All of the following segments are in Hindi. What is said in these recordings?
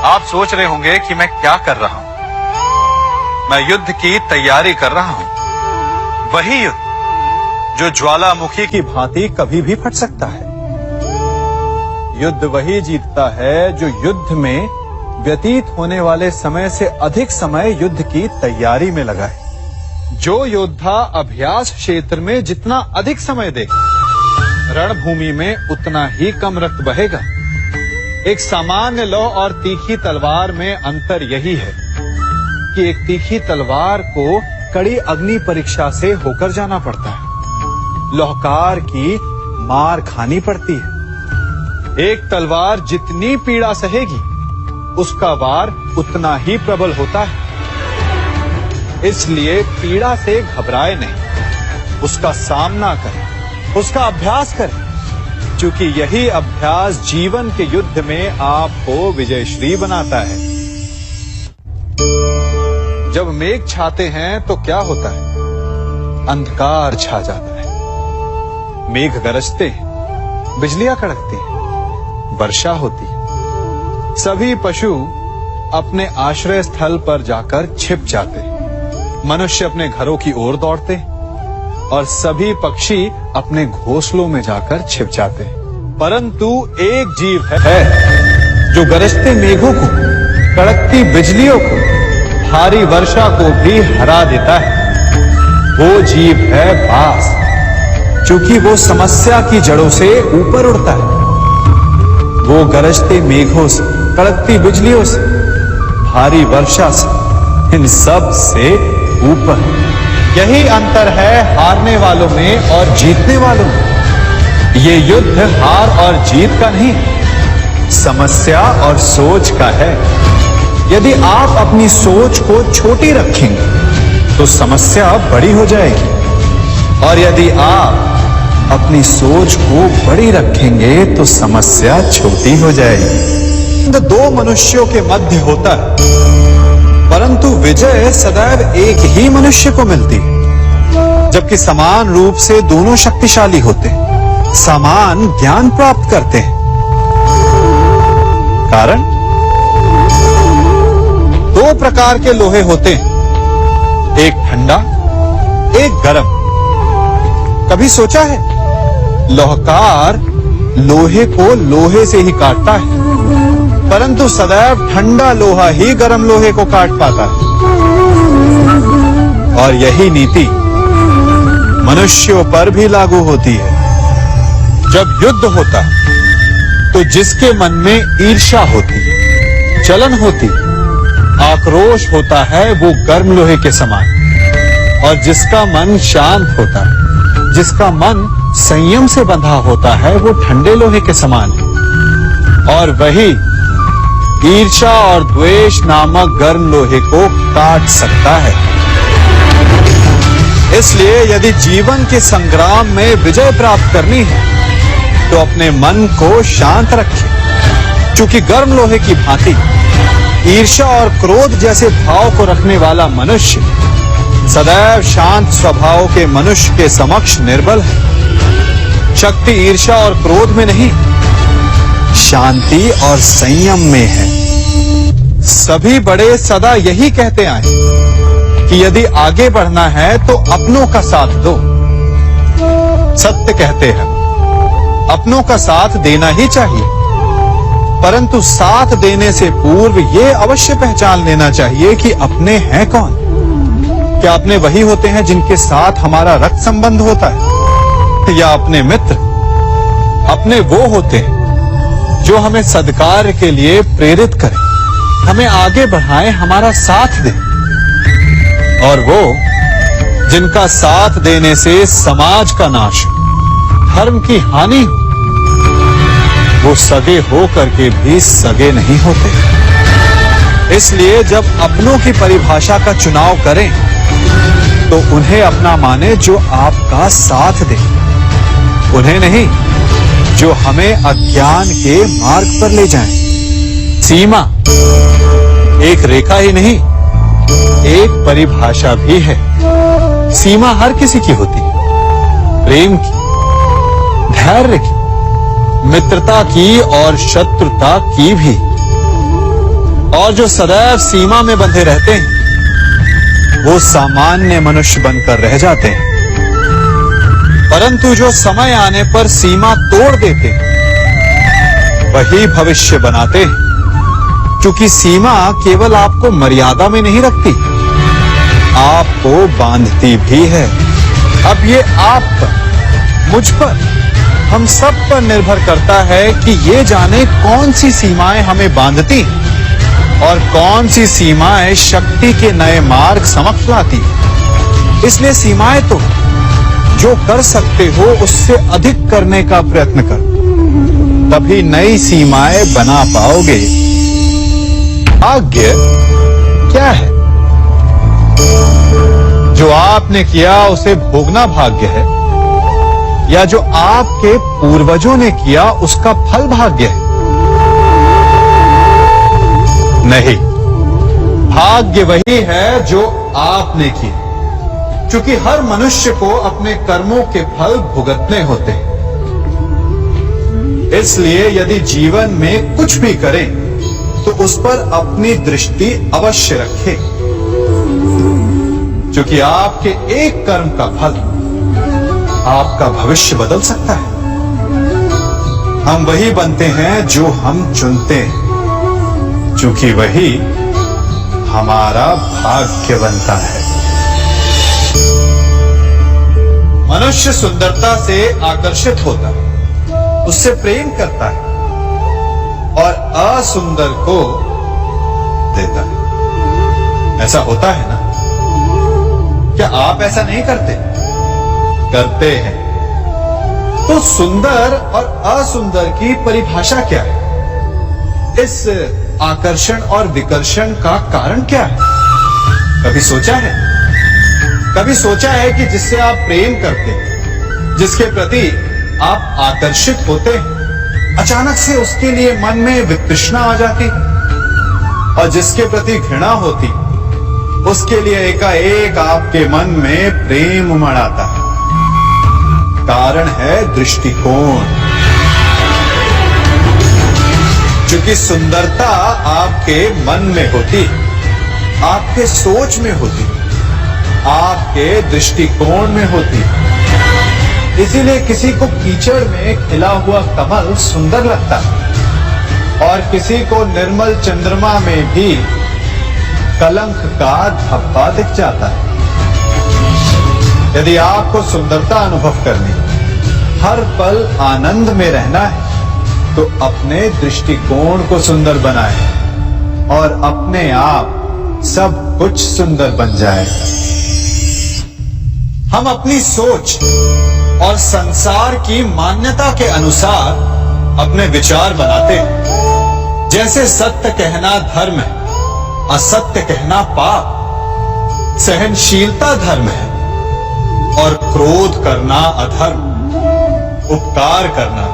आप सोच रहे होंगे कि मैं क्या कर रहा हूं। मैं युद्ध की तैयारी कर रहा हूं। वही युद्ध जो ज्वालामुखी की भांति कभी भी फट सकता है। युद्ध वही जीतता है जो युद्ध में व्यतीत होने वाले समय से अधिक समय युद्ध की तैयारी में लगाए। जो योद्धा अभ्यास क्षेत्र में जितना अधिक समय दे, रणभूमि में उतना ही कम रक्त बहेगा। एक सामान्य लौह और तीखी तलवार में अंतर यही है कि एक तीखी तलवार को कड़ी अग्नि परीक्षा से होकर जाना पड़ता है। लौहकार की मार खानी पड़ती है। एक तलवार जितनी पीड़ा सहेगी, उसका वार उतना ही प्रबल होता है। इसलिए पीड़ा से घबराए नहीं, उसका सामना करें, उसका अभ्यास करें, क्योंकि यही अभ्यास जीवन के युद्ध में आपको विजयश्री बनाता है। जब मेघ छाते हैं तो क्या होता है? अंधकार छा जाता है। मेघ गरजते हैं, बिजलियां कड़कती हैं, वर्षा होती है। सभी पशु अपने आश्रय स्थल पर जाकर छिप जाते हैं। मनुष्य अपने घरों की ओर दौड़ते हैं और सभी पक्षी अपने घोंसलों में जाकर छिप जाते हैं। परंतु एक जीव है जो गरजते मेघों को, कड़कती बिजलियों को, भारी वर्षा को भी हरा देता है। वो जीव है बाज, क्योंकि वो समस्या की जड़ों से ऊपर उड़ता है। वो गरजते मेघों से, कड़कती बिजलियों से, भारी वर्षा से, इन सब से ऊपर। यही अंतर है हारने वालों में और जीतने वालों में। ये युद्ध हार और जीत का नहीं, समस्या और सोच का है। यदि आप अपनी सोच को छोटी रखेंगे तो समस्या बड़ी हो जाएगी, और यदि आप अपनी सोच को बड़ी रखेंगे तो समस्या छोटी हो जाएगी। तो दो मनुष्यों के मध्य होता है, परंतु विजय सदैव एक ही मनुष्य को मिलती है। जबकि समान रूप से दोनों शक्तिशाली होते हैं, समान ज्ञान प्राप्त करते हैं। कारण दो प्रकार के लोहे होते हैं, एक ठंडा, एक गर्म। कभी सोचा है? लोहकार लोहे को लोहे से ही काटता है, परंतु सदैव ठंडा लोहा ही गर्म लोहे को काट पाता है। और यही नीति मनुष्यों पर भी लागू होती है। जब युद्ध होता तो जिसके मन में ईर्ष्या होती, जलन होती, आक्रोश होता है, वो गर्म लोहे के समान। और जिसका मन शांत होता है, जिसका मन संयम से बंधा होता है, वो ठंडे लोहे के समान है। और वही ईर्ष्या और द्वेष नामक गर्म लोहे को काट सकता है। इसलिए यदि जीवन के संग्राम में विजय प्राप्त करनी है तो अपने मन को शांत रखें, क्योंकि गर्म लोहे की भांति ईर्ष्या और क्रोध जैसे भाव को रखने वाला मनुष्य सदैव शांत स्वभाव के मनुष्य के समक्ष निर्बल है। शक्ति ईर्ष्या और क्रोध में नहीं, शांति और संयम में है। सभी बड़े सदा यही कहते आए कि यदि आगे बढ़ना है तो अपनों का साथ दो। सत्य कहते हैं, अपनों का साथ देना ही चाहिए, परंतु साथ देने से पूर्व यह अवश्य पहचान लेना चाहिए कि अपने हैं कौन। क्या अपने वही होते हैं जिनके साथ हमारा रक्त संबंध होता है, या अपने मित्र? अपने वो होते हैं जो हमें सद्कार्य के लिए प्रेरित करें, हमें आगे बढ़ाएं, हमारा साथ दें। और वो जिनका साथ देने से समाज का नाश, धर्म की हानि हो, वो सगे हो करके भी सगे नहीं होते। इसलिए जब अपनों की परिभाषा का चुनाव करें तो उन्हें अपना माने जो आपका साथ दे, उन्हें नहीं जो हमें अज्ञान के मार्ग पर ले जाएं। सीमा एक रेखा ही नहीं, एक परिभाषा भी है। सीमा हर किसी की होती है, प्रेम की, धैर्य की, मित्रता की और शत्रुता की भी, और जो सदैव सीमा में बंधे रहते हैं वो सामान्य मनुष्य बनकर रह जाते हैं, परंतु जो समय आने पर सीमा तोड़ देते हैं वही भविष्य बनाते हैं, क्योंकि सीमा केवल आपको मर्यादा में नहीं रखती, आपको बांधती भी है। अब ये आप पर, मुझ पर, हम सब पर निर्भर करता है कि ये जाने कौन सी सीमाएं हमें बांधती और कौन सी सीमाएं शक्ति के नए मार्ग समक्ष लाती। इसलिए सीमाएं तो जो कर सकते हो उससे अधिक करने का प्रयत्न कर, तभी नई सीमाएं बना पाओगे। भाग्य क्या है? जो आपने किया उसे भोगना भाग्य है, या जो आपके पूर्वजों ने किया उसका फल भाग्य है? नहीं, भाग्य वही है जो आपने किया, क्योंकि हर मनुष्य को अपने कर्मों के फल भुगतने होते हैं। इसलिए यदि जीवन में कुछ भी करें तो उस पर अपनी दृष्टि अवश्य रखें, क्योंकि आपके एक कर्म का फल आपका भविष्य बदल सकता है। हम वही बनते हैं जो हम चुनते हैं, क्योंकि वही हमारा भाग्य बनता है। मनुष्य सुंदरता से आकर्षित होता है, उससे प्रेम करता है और असुंदर को देता है। ऐसा होता है ना? क्या आप ऐसा नहीं करते? करते हैं। तो सुंदर और असुंदर की परिभाषा क्या है? इस आकर्षण और विकर्षण का कारण क्या है? कभी सोचा है? कभी सोचा है कि जिससे आप प्रेम करते हैं, जिसके प्रति आप आकर्षित होते हैं, अचानक से उसके लिए मन में वितृष्णा आ जाती, और जिसके प्रति घृणा होती उसके लिए एकाएक आपके मन में प्रेम उमड़ आता है। कारण है दृष्टिकोण। क्योंकि सुंदरता आपके मन में होती, आपके सोच में होती, आपके दृष्टिकोण में होती। इसीलिए किसी को कीचड़ में खिला हुआ कमल सुंदर लगता है, और किसी को निर्मल चंद्रमा में भी कलंक का धब्बा दिख जाता है। यदि आपको सुंदरता अनुभव करनी, हर पल आनंद में रहना है, तो अपने दृष्टिकोण को सुंदर बनाएं और अपने आप सब कुछ सुंदर बन जाएगा। हम अपनी सोच और संसार की मान्यता के अनुसार अपने विचार बनाते हैं। जैसे सत्य कहना धर्म है, असत्य कहना पाप, सहनशीलता धर्म है और क्रोध करना अधर्म, उपकार करना,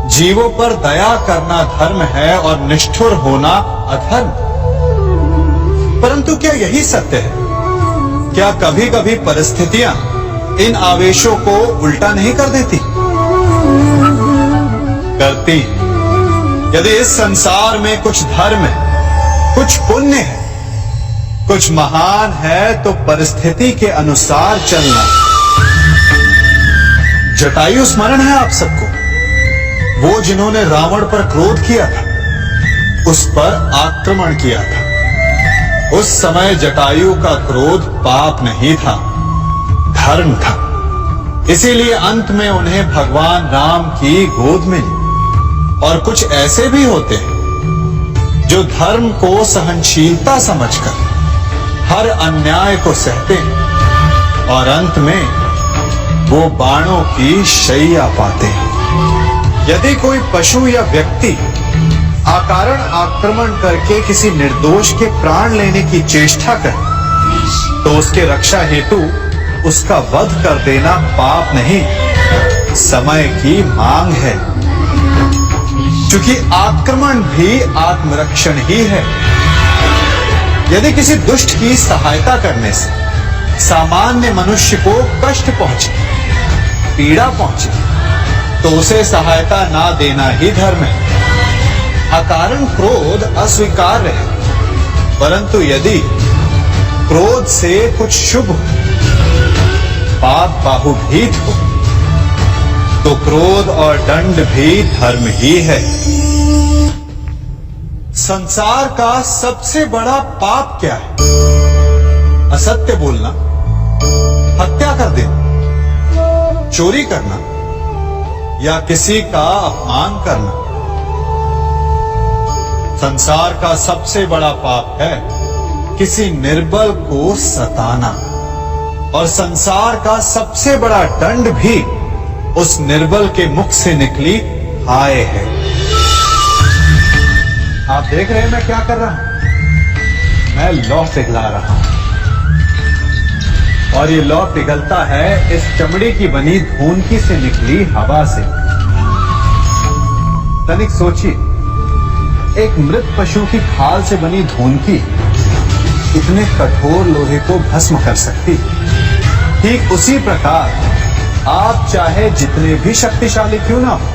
जीवों पर दया करना धर्म है और निष्ठुर होना अधर्म। परंतु क्या यही सत्य है? क्या कभी कभी परिस्थितियां इन आवेशों को उल्टा नहीं कर देती? करती। यदि इस संसार में कुछ धर्म है, कुछ पुण्य है, कुछ महान है, तो परिस्थिति के अनुसार चलना। जटायु स्मरण है आप सबको, वो जिन्होंने रावण पर क्रोध किया था, उस पर आक्रमण किया था। उस समय जटायु का क्रोध पाप नहीं था, धर्म था। इसीलिए अंत में उन्हें भगवान राम की गोद मिली। और कुछ ऐसे भी होते हैं जो धर्म को सहनशीलता समझकर हर अन्याय को सहते हैं और अंत में वो बाणों की शैया पाते हैं। यदि कोई पशु या व्यक्ति अकारण आक्रमण करके किसी निर्दोष के प्राण लेने की चेष्टा करे, तो उसके रक्षा हेतु उसका वध कर देना पाप नहीं, समय की मांग है। क्योंकि आक्रमण भी आत्मरक्षण ही है। यदि किसी दुष्ट की सहायता करने से सामान्य मनुष्य को कष्ट पहुंचे, पीड़ा पहुंचे, तो उसे सहायता ना देना ही धर्म है। अकारण क्रोध अस्वीकार्य है, परंतु यदि क्रोध से कुछ शुभ हो, पाप बाहुभीत हो, तो क्रोध और दंड भी धर्म ही है। संसार का सबसे बड़ा पाप क्या है? असत्य बोलना, हत्या कर देना, चोरी करना या किसी का अपमान करना। संसार का सबसे बड़ा पाप है किसी निर्बल को सताना, और संसार का सबसे बड़ा दंड भी उस निर्बल के मुख से निकली हाय है। आप देख रहे हैं मैं क्या कर रहा हूं? मैं लौ पिघला रहा हूं, और ये लौ पिघलता है इस चमड़ी की बनी धूनकी से निकली हवा से। तनिक सोचिए, एक मृत पशु की खाल से बनी धूनकी इतने कठोर लोहे को भस्म कर सकती। ठीक उसी प्रकार आप चाहे जितने भी शक्तिशाली क्यों ना हो,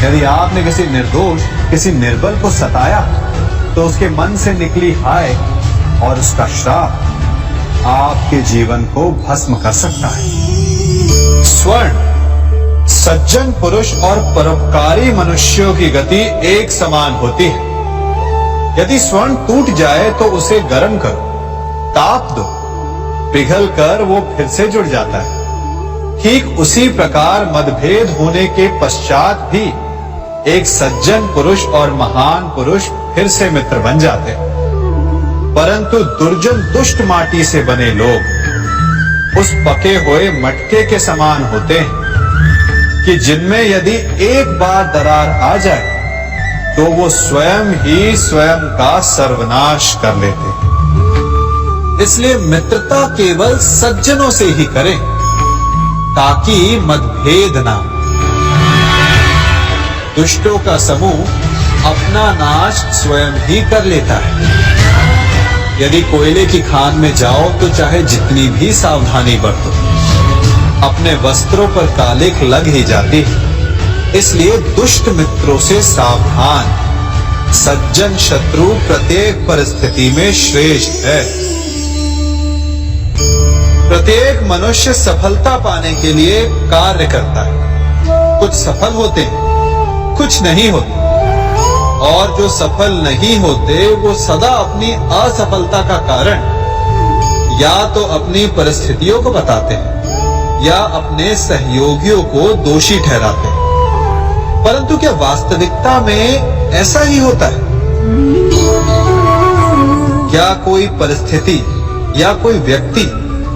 यदि आपने किसी निर्दोष, किसी निर्बल को सताया, तो उसके मन से निकली हाय और उसका श्राप आपके जीवन को भस्म कर सकता है। स्वर्ण, सज्जन पुरुष और परोपकारी मनुष्यों की गति एक समान होती है। यदि स्वर्ण टूट जाए तो उसे गर्म करो, ताप दो, पिघल कर वो फिर से जुड़ जाता है। ठीक उसी प्रकार मतभेद होने के पश्चात भी एक सज्जन पुरुष और महान पुरुष फिर से मित्र बन जाते हैं। परंतु दुर्जन दुष्ट माटी से बने लोग उस पके हुए मटके के समान होते हैं कि जिनमें यदि एक बार दरार आ जाए तो वो स्वयं ही स्वयं का सर्वनाश कर लेते हैं। इसलिए मित्रता केवल सज्जनों से ही करें ताकि मतभेद ना हो। दुष्टों का समूह अपना नाश स्वयं ही कर लेता है। यदि कोयले की खान में जाओ तो चाहे जितनी भी सावधानी बरतो, अपने वस्त्रों पर कालिख लग ही जाती है। इसलिए दुष्ट मित्रों से सावधान। सज्जन शत्रु प्रत्येक परिस्थिति में श्रेष्ठ है। प्रत्येक मनुष्य सफलता पाने के लिए कार्य करता है। कुछ सफल होते हैं, कुछ नहीं होते, और जो सफल नहीं होते वो सदा अपनी असफलता का कारण या तो अपनी परिस्थितियों को बताते हैं या अपने सहयोगियों को दोषी ठहराते हैं। परंतु क्या वास्तविकता में ऐसा ही होता है? क्या कोई परिस्थिति या कोई व्यक्ति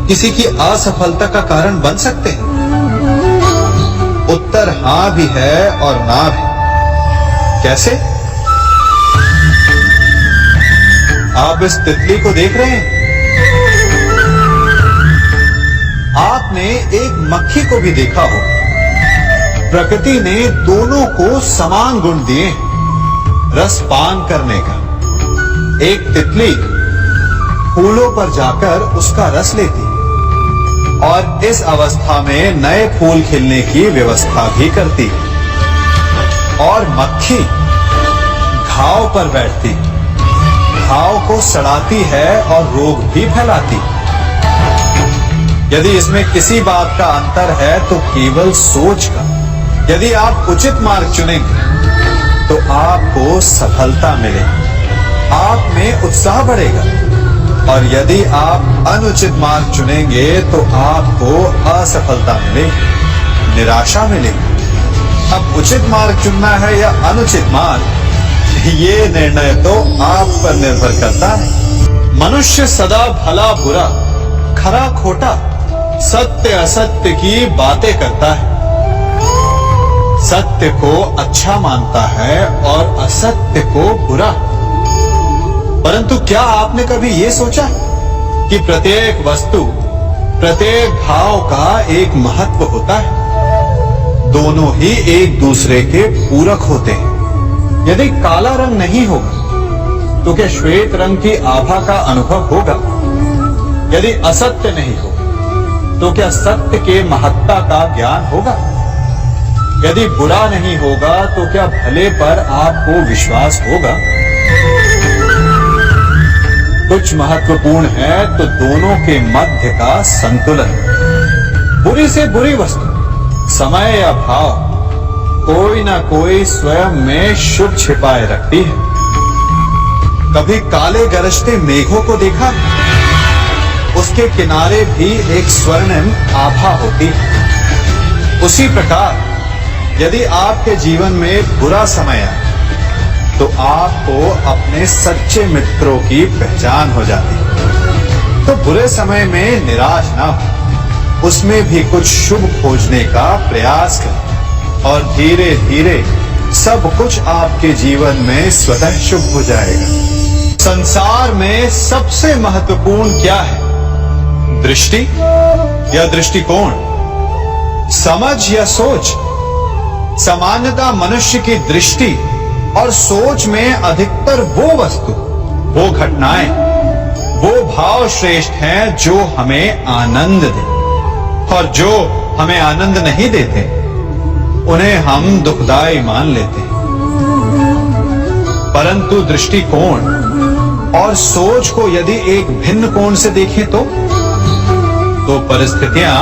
किसी की असफलता का कारण बन सकते हैं? उत्तर हां भी है और ना भी। कैसे? आप इस तितली को देख रहे हैं? आपने एक मक्खी को भी देखा हो। प्रकृति ने दोनों को समान गुण दिए, रस पान करने का। एक तितली फूलों पर जाकर उसका रस लेती और इस अवस्था में नए फूल खिलने की व्यवस्था भी करती, और मक्खी घाव पर बैठती, घाव को सड़ाती है और रोग भी फैलाती। यदि इसमें किसी बात का अंतर है तो केवल सोच का। यदि आप उचित मार्ग चुनेंगे तो आपको सफलता मिलेगी, आप में उत्साह बढ़ेगा, और यदि आप अनुचित मार्ग चुनेंगे तो आपको असफलता मिलेगी, निराशा मिलेगी। अब उचित मार्ग चुनना है या अनुचित मार्ग, ये निर्णय तो आप पर निर्भर करता है। मनुष्य सदा भला बुरा, खरा खोटा, सत्य असत्य की बातें करता है। सत्य को अच्छा मानता है और असत्य को बुरा। परंतु क्या आपने कभी ये सोचा कि प्रत्येक वस्तु, प्रत्येक भाव का एक महत्व होता है? दोनों ही एक दूसरे के पूरक होते हैं। यदि काला रंग नहीं होगा तो क्या श्वेत रंग की आभा का अनुभव होगा? यदि असत्य नहीं हो तो क्या सत्य के महत्ता का ज्ञान होगा? यदि बुरा नहीं होगा तो क्या भले पर आपको विश्वास होगा? कुछ महत्वपूर्ण है तो दोनों के मध्य का संतुलन। बुरी से बुरी वस्तु, समय या भाव, कोई ना कोई स्वयं में शुभ छिपाए रखती है। कभी काले गरजते मेघों को देखा है? उसके किनारे भी एक स्वर्णिम आभा होती है। उसी प्रकार यदि आपके जीवन में बुरा समय आए तो आपको अपने सच्चे मित्रों की पहचान हो जाती है। तो बुरे समय में निराश ना हो, उसमें भी कुछ शुभ खोजने का प्रयास करें और धीरे धीरे सब कुछ आपके जीवन में स्वतः शुभ हो जाएगा। संसार में सबसे महत्वपूर्ण क्या है? दृष्टि या दृष्टिकोण, समझ या सोच? सामान्यतः मनुष्य की दृष्टि और सोच में अधिकतर वो वस्तु, वो घटनाएं, वो भाव श्रेष्ठ हैं जो हमें आनंद दे, और जो हमें आनंद नहीं देते उन्हें हम दुखदाई मान लेते हैं। परंतु दृष्टिकोण और सोच को यदि एक भिन्न कोण से देखें तो परिस्थितियां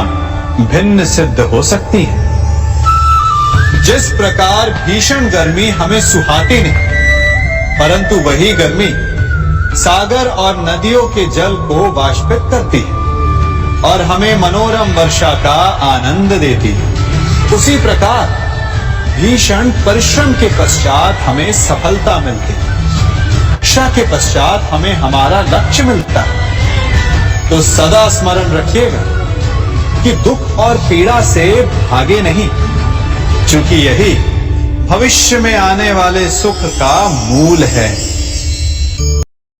भिन्न सिद्ध हो सकती हैं। जिस प्रकार भीषण गर्मी हमें सुहाती नहीं, परंतु वही गर्मी सागर और नदियों के जल को वाष्पित करती है और हमें मनोरम वर्षा का आनंद देती है, उसी प्रकार भीषण परिश्रम के पश्चात हमें सफलता मिलती है, इच्छा के पश्चात हमें हमारा लक्ष्य मिलता है। तो सदा स्मरण रखिएगा कि दुख और पीड़ा से भागे नहीं, क्योंकि यही भविष्य में आने वाले सुख का मूल है।